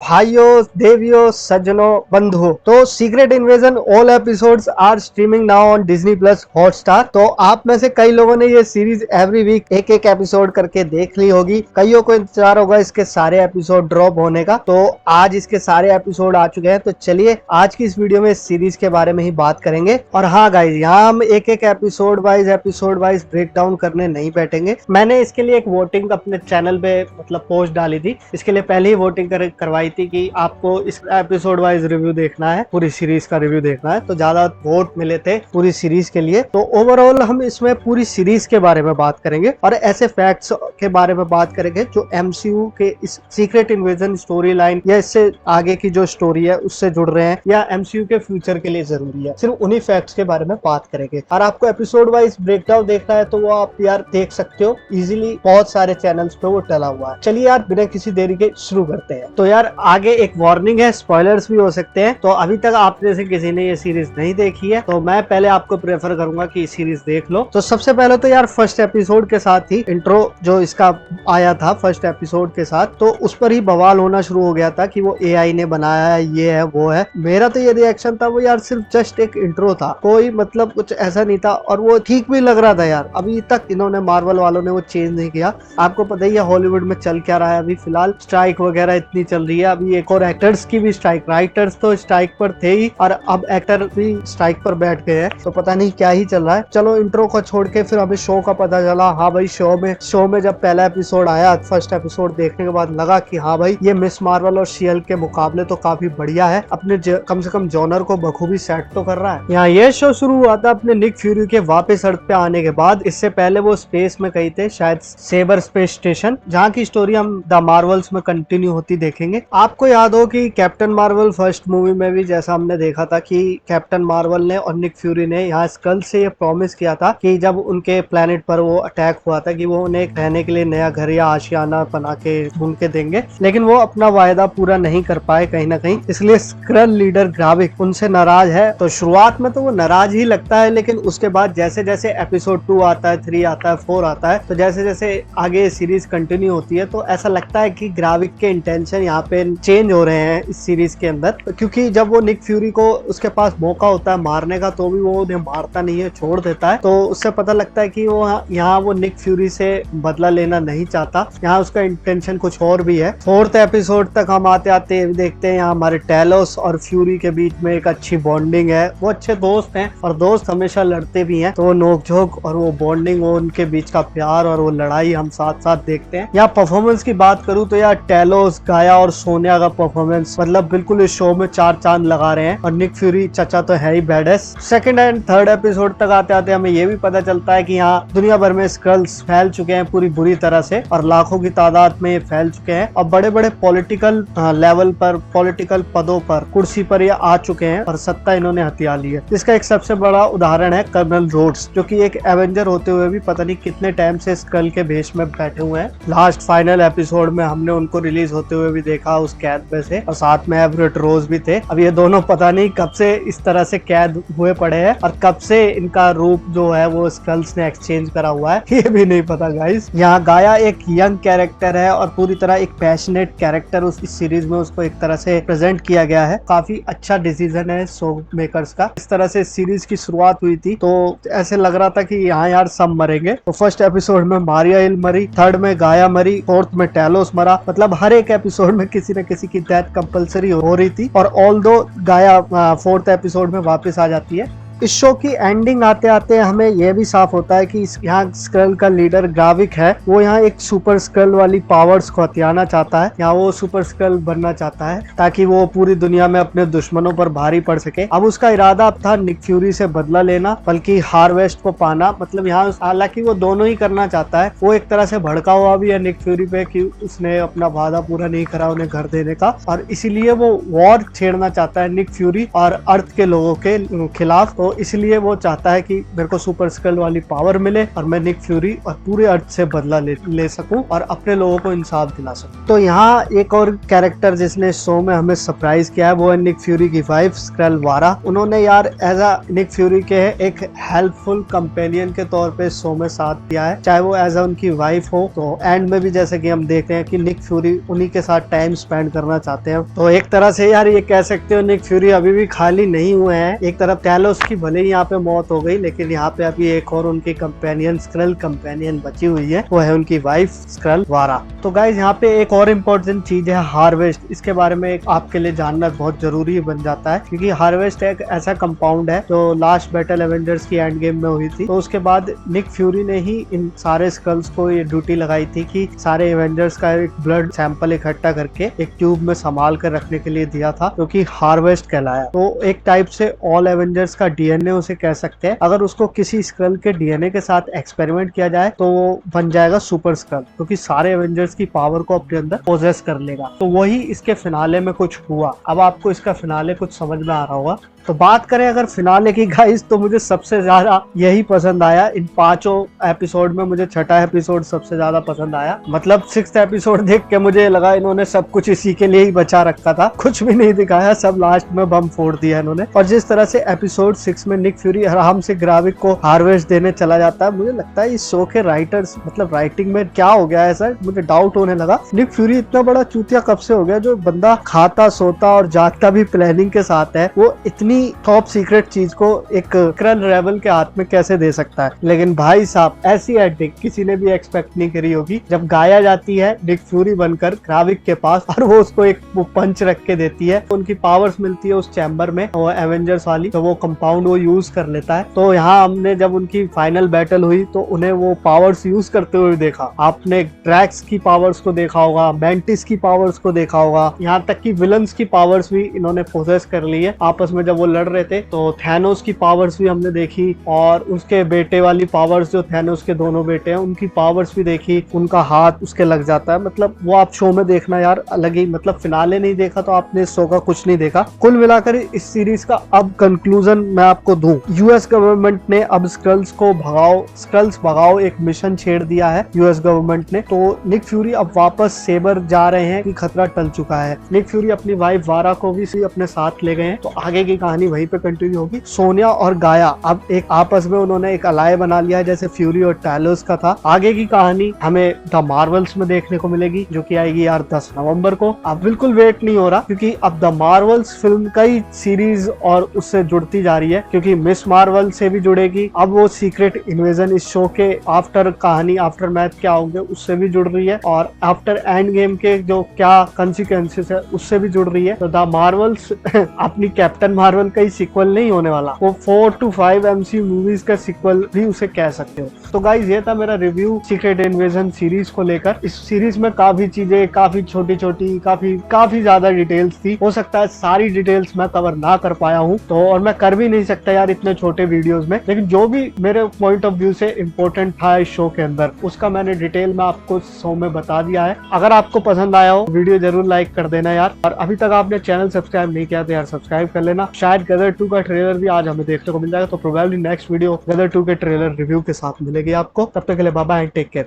भाइयों, देवियों, सज्जनों, बंधुओं, तो secret invasion all episodes are streaming now on Disney plus Hotstar. तो आप में से कई लोगों ने ये सीरीज एवरी वीक एक एक एपिसोड करके देख ली होगी। कईयों को इंतजार होगा इसके सारे एपिसोड ड्रॉप होने का। तो आज इसके सारे एपिसोड आ चुके हैं। तो चलिए आज की इस वीडियो में इस सीरीज के बारे में ही बात करेंगे। और हाँ गाइज, यहाँ हम एक एक एपिसोड वाइज ब्रेक डाउन करने नहीं बैठेंगे। मैंने इसके लिए एक वोटिंग अपने चैनल पे पोस्ट डाली थी। इसके लिए पहले ही वोटिंग करवाई थी कि आपको इस एपिसोड वाइज रिव्यू देखना है, पूरी सीरीज का रिव्यू देखना है। तो ज्यादा वोट मिले थे पूरी सीरीज के लिए। तो ओवरऑल हम इसमें पूरी सीरीज के बारे में बात करेंगे और ऐसे फैक्ट्स के बारे में बात करेंगे जो एमसीयू के इस सीक्रेट इन्वेजन स्टोरी लाइन या इससे आगे की जो स्टोरी है उससे जुड़ रहे हैं या एमसीयू के फ्यूचर के लिए जरूरी है। सिर्फ उन्हीं फैक्ट्स के बारे में बात करेंगे। और आपको एपिसोड वाइज ब्रेकडाउन देखना है तो वो आप यार देख सकते हो इजीली, बहुत सारे चैनल्स पे वो डला हुआ है। चलिए यार बिना किसी देरी के शुरू करते हैं। तो यार आगे एक वार्निंग है, स्पॉयलर्स भी हो सकते हैं। तो अभी तक आप जैसे किसी ने ये सीरीज नहीं देखी है तो मैं पहले आपको प्रेफर करूंगा कि सीरीज देख लो। तो सबसे पहले तो यार फर्स्ट एपिसोड के साथ ही इंट्रो जो इसका आया था फर्स्ट एपिसोड के साथ, तो उस पर ही बवाल होना शुरू हो गया था कि वो एआई ने बनाया है, ये है वो है। मेरा तो ये रिएक्शन था वो यार सिर्फ जस्ट एक इंट्रो था, कोई मतलब कुछ ऐसा नहीं था और वो ठीक भी लग रहा था यार। अभी तक इन्होंने मार्वल वालों ने वो चेंज नहीं किया। आपको पता ही है हॉलीवुड में चल क्या रहा है अभी फिलहाल, स्ट्राइक वगैरह इतनी चल रही है। अभी एक और एक्टर्स की भी स्ट्राइक, राइटर्स तो स्ट्राइक पर थे ही और अब एक्टर भी स्ट्राइक पर बैठ गए हैं। तो पता नहीं क्या ही चल रहा है। चलो इंट्रो को छोड़ के फिर हमें शो का पता चला। हाँ भाई शो में जब पहला एपिसोड आया, फर्स्ट एपिसोड देखने के बाद लगा कि हाँ भाई ये मिस मार्वल और शीएल के मुकाबले तो काफी बढ़िया है, अपने कम से कम जॉनर को बखूबी सेट तो कर रहा है। यहाँ ये शो शुरू हुआ था अपने निक फ्यूरी के वापस अर्थ पे आने के बाद। इससे पहले वो स्पेस में कहीं थे, शायद सेबर स्पेस स्टेशन, जहाँ की स्टोरी हम द मार्वल्स में कंटिन्यू होती देखेंगे। आपको याद हो कि कैप्टन मार्वल फर्स्ट मूवी में भी जैसा हमने देखा था कि कैप्टन मार्वल ने और निक फ्यूरी ने यहाँ स्कल से ये प्रॉमिस किया था कि जब उनके प्लेनेट पर वो अटैक हुआ था कि वो उन्हें रहने के लिए नया घर या आशियाना बना के ढूंढ के देंगे, लेकिन वो अपना वायदा पूरा नहीं कर पाए कहीं ना कहीं। इसलिए स्क्रल लीडर ग्राविक उनसे नाराज है। तो शुरुआत में तो वो नाराज ही लगता है, लेकिन उसके बाद जैसे जैसे एपिसोड 2 आता है, 3 आता है, 4 आता है, तो जैसे जैसे आगे सीरीज कंटिन्यू होती है तो ऐसा लगता है कि ग्राविक के इंटेंशन यहाँ पे चेंज हो रहे हैं इस सीरीज के अंदर। क्योंकि जब वो निक फ्यूरी को उसके पास मौका होता है मारने का तो भी वो उन्हें मारता नहीं है, छोड़ देता है। तो उससे पता लगता है कि वो यहाँ वो निक फ्यूरी से बदला लेना नहीं चाहता, यहाँ उसका इंटेंशन कुछ और भी है। 4th एपिसोड तक हम आते आते देखते हैं यहाँ हमारे टेलोस और फ्यूरी के बीच में एक अच्छी बॉन्डिंग है। वो अच्छे दोस्त हैं और दोस्त हमेशा लड़ते भी हैं, तो वो नोकझोंक और वो बॉन्डिंग, वो उनके बीच का प्यार और वो लड़ाई हम साथ साथ देखते हैं। यहाँ परफॉर्मेंस की बात करूँ तो यार टेलोस, गाया और सोनिया का परफॉर्मेंस मतलब बिल्कुल इस शो में 4 चांद लगा रहे हैं। और निक फ्यूरी चचा तो है ही badass. Second and third episode तक आते आते हमें ये भी पता चलता है कि यहाँ दुनिया भर में स्क्रल्स फैल चुके हैं पूरी बुरी तरह से और लाखों की तादाद में ये फैल चुके हैं और बड़े बड़े पॉलिटिकल लेवल पर, पॉलिटिकल पदों पर, कुर्सी पर ये आ चुके हैं और सत्ता इन्होंने हथिया ली है। इसका एक सबसे बड़ा उदाहरण है कर्नल रोड्स, जो कि एक एवेंजर होते हुए भी पता नहीं कितने टाइम से स्क्रल के भेष में बैठे हुए हैं। लास्ट फाइनल एपिसोड में हमने उनको रिलीज होते हुए भी देखा उस कैद में से, और साथ में एवरेट रोज भी थे। अब ये दोनों पता नहीं कब से इस तरह से कैद हुए पड़े हैं और कब से इनका रूप जो है वो स्क्रल्स ने एक्सचेंज करा हुआ है ये भी नहीं पता गाइस। यहाँ गाया एक यंग कैरेक्टर है और पूरी तरह एक पैशनेट कैरेक्टर उस सीरीज में उसको एक तरह से प्रेजेंट किया गया है। काफी अच्छा डिसीजन है शो मेकर्स का। इस तरह से सीरीज की शुरुआत हुई थी तो ऐसे लग रहा था कि यहाँ यार सब मरेंगे। तो फर्स्ट एपिसोड में मारिया हिल मरी, थर्ड में गाया मरी, फोर्थ में टेलोस मरा। मतलब हर एक एपिसोड में किसी न किसी की डेथ कंपलसरी हो रही थी। और ऑल्दो गाया 4th एपिसोड में वापस आ जाती है। इस शो की एंडिंग आते आते हमें यह भी साफ होता है कि यहाँ स्क्रल का लीडर ग्राविक है, वो यहाँ एक सुपर स्क्रल वाली पावर्स को हथियाना चाहता है। यहाँ वो सुपर स्क्रल बनना चाहता है ताकि वो पूरी दुनिया में अपने दुश्मनों पर भारी पड़ सके। अब उसका इरादा था निक फ्यूरी से बदला लेना, बल्कि हार्वेस्ट को पाना। मतलब यहाँ हालांकि वो दोनों ही करना चाहता है। वो एक तरह से भड़का हुआ भी है निक फ्यूरी पे कि उसने अपना वादा पूरा नहीं करा उन्हें घर देने का, और इसीलिए वो वॉर छेड़ना चाहता है निक फ्यूरी और अर्थ के लोगों के खिलाफ। तो तो इसलिए वो चाहता है कि मेरे को सुपर स्कल वाली पावर मिले और मैं निक फ्यूरी और पूरे अर्थ से बदला ले सकूं और अपने लोगों को इंसाफ दिला सकूं। तो यहाँ एक और कैरेक्टर जिसने शो में हमें सरप्राइज किया है वो है निक फ्यूरी की वाइफ स्क्रल वारा। उन्होंने यार एज अ निक फ्यूरी के एक हेल्पफुल कंपेनियन के तौर पे शो में साथ दिया है, चाहे वो एज अ उनकी वाइफ हो। तो एंड में भी जैसे कि हम देखते हैं कि निक फ्यूरी उन्हीं के साथ टाइम स्पेंड करना चाहते हैं। तो एक तरह से यार ये कह सकते हो निक फ्यूरी अभी भी खाली नहीं हुए हैं। एक तरफ टैलोस की भले ही यहाँ पे मौत हो गई, लेकिन यहाँ पे अभी एक और उनकी कंपेनियन स्क्रल कंपेनियन बची हुई है, वो है उनकी वाइफ स्क्रल वारा। तो गाइज यहाँ पे एक और इम्पोर्टेंट चीज है हार्वेस्ट। इसके बारे में आपके लिए जानना बहुत जरूरी बन जाता है, क्योंकि हार्वेस्ट एक ऐसा कंपाउंड है जो लास्ट बैटल एवेंजर्स की एंड गेम में हुई थी। तो उसके बाद निक फ्यूरी ने ही इन सारे स्कल्स को ये ड्यूटी लगाई थी कि सारे एवेंजर्स का एक ब्लड सैंपल इकट्ठा करके एक ट्यूब में संभाल कर रखने के लिए दिया था, जो कि हार्वेस्ट कहलाया। तो एक टाइप से ऑल एवेंजर्स का डीएनए उसे कह सकते हैं। अगर उसको किसी स्क्रल के डीएनए के साथ एक्सपेरिमेंट किया जाए तो वो बन जाएगा सुपर स्क्रल, क्योंकि सारे एवेंजर्स की पावर को अपने अंदर पोजेस कर लेगा। तो वही इसके फिनाले में कुछ हुआ। अब आपको इसका फिनाले कुछ समझ में आ रहा होगा। तो बात करें अगर फिनाले की गाइस, तो मुझे सबसे ज्यादा यही पसंद आया। इन 5 एपिसोड में मुझे 6ठा एपिसोड सबसे ज्यादा पसंद आया। मतलब 6th एपिसोड देख के मुझे लगा इन्होंने सब कुछ इसी के लिए ही बचा रखा था, कुछ भी नहीं दिखाया, सब लास्ट में बम फोड़ दिया इन्होंने। और जिस तरह से एपिसोड 6 में निक फ्यूरी आराम से ग्राविक को हार्वेस्ट देने चला जाता है, मुझे लगता है इस शो के राइटर्स मतलब राइटिंग में क्या हो गया है सर, मुझे डाउट होने लगा। निक फ्यूरी इतना बड़ा चूतिया कब से हो गया? जो बंदा खाता सोता और जागता भी प्लानिंग के साथ है, वो इतनी टॉप सीक्रेट चीज को एक स्क्रल रेबल के हाथ में कैसे दे सकता है? लेकिन भाई साहब ऐसी एडिंग किसी ने भी एक्सपेक्ट नहीं करी होगी। जब गाया जाती है निक फ्यूरी बनकर ग्राविक के पास और वो उसको एक पंच रख के देती है, उनकी पावर्स मिलती है उस चैम्बर में, वो एवेंजर्स वाली, तो वो कंपाउंड वो यूज कर लेता है। तो यहाँ हमने जब उनकी फाइनल बैटल हुई तो उन्हें वो पावर्स यूज करते हुए देखा। आपने ड्रैक्स की पावर्स को देखा होगा, मैंटिस की पावर्स को देखा होगा, यहाँ तक कि विलन्स की पावर्स भी इन्होंने पोजेस कर ली है आपस में जब वो लड़ रहे थे। तो थैनोस की पावर्स भी हमने देखी, और उसके बेटे वाली पावर्स, जो थैनोस के दोनों बेटे हैं उनकी पावर्स भी देखी। उनका हाथ उसके लग जाता है। मतलब वो आप शो में देखना यार अलग ही, मतलब फिनाले नहीं देखा तो आपने इस शो का कुछ नहीं देखा। कुल मिलाकर इस सीरीज का अब कंक्लूजन मैं आपको दूं, यूएस गवर्नमेंट ने अब स्क्रल्स भगाओ एक मिशन छेड़ दिया है यूएस गवर्नमेंट ने। तो निक फ्यूरी अब वापस सेबर जा रहे हैं कि खतरा टल चुका है। निक फ्यूरी अपनी वाइफ वारा को भी अपने साथ ले गए हैं। तो आगे की कहानी वहीं पे कंटिन्यू होगी। सोनिया और गाया अब एक आपस में उन्होंने एक अलाय बना लिया है, जैसे फ्यूरी और टैलोस का था। आगे की कहानी हमें द मार्वल्स में देखने को मिलेगी, जो कि आएगी यार 10 नवंबर को। अब बिल्कुल वेट नहीं हो रहा, क्योंकि अब द मार्वल्स फिल्म कई सीरीज और उससे जुड़ती जा रही है, क्योंकि मिस मार्वल से भी जुड़ेगी। अब वो सीक्रेट इन्वेजन इस शो के आफ्टर कहानी, आफ्टर मैथ क्या होंगे उससे भी जुड़ रही है, और आफ्टर एंड गेम के जो क्या कंसिक्वेंसेस है उससे भी जुड़ रही है। तो द मार्वल्स अपनी कैप्टन मार्वल का ही सीक्वल नहीं होने वाला, वो 4 to 5 MCU मूवीज का सीक्वल भी उसे कह सकते हो। तो गाइज ये था मेरा रिव्यू सीक्रेट इन्वेजन सीरीज को लेकर। इस सीरीज में काफी चीजें, काफी छोटी छोटी, काफी ज्यादा डिटेल्स थी। हो सकता है सारी डिटेल्स मैं कवर ना कर पाया हूँ, तो और मैं कर भी नहीं सकता यार इतने छोटे वीडियोस में, लेकिन जो भी मेरे पॉइंट ऑफ व्यू से इम्पोर्टेंट था इस शो के अंदर, उसका मैंने डिटेल में आपको शो में बता दिया है। अगर आपको पसंद आया हो वीडियो जरूर लाइक कर देना यार, और अभी तक आपने चैनल सब्सक्राइब नहीं किया तो यार सब्सक्राइब कर लेना। शायद गदर 2 का ट्रेलर भी आज हमें देखने को मिल जाएगा, तो प्रोबेबली नेक्स्ट वीडियो गदर 2 के ट्रेलर रिव्यू के साथ मिलेगी आपको। तब तक के लिए bye bye and take care.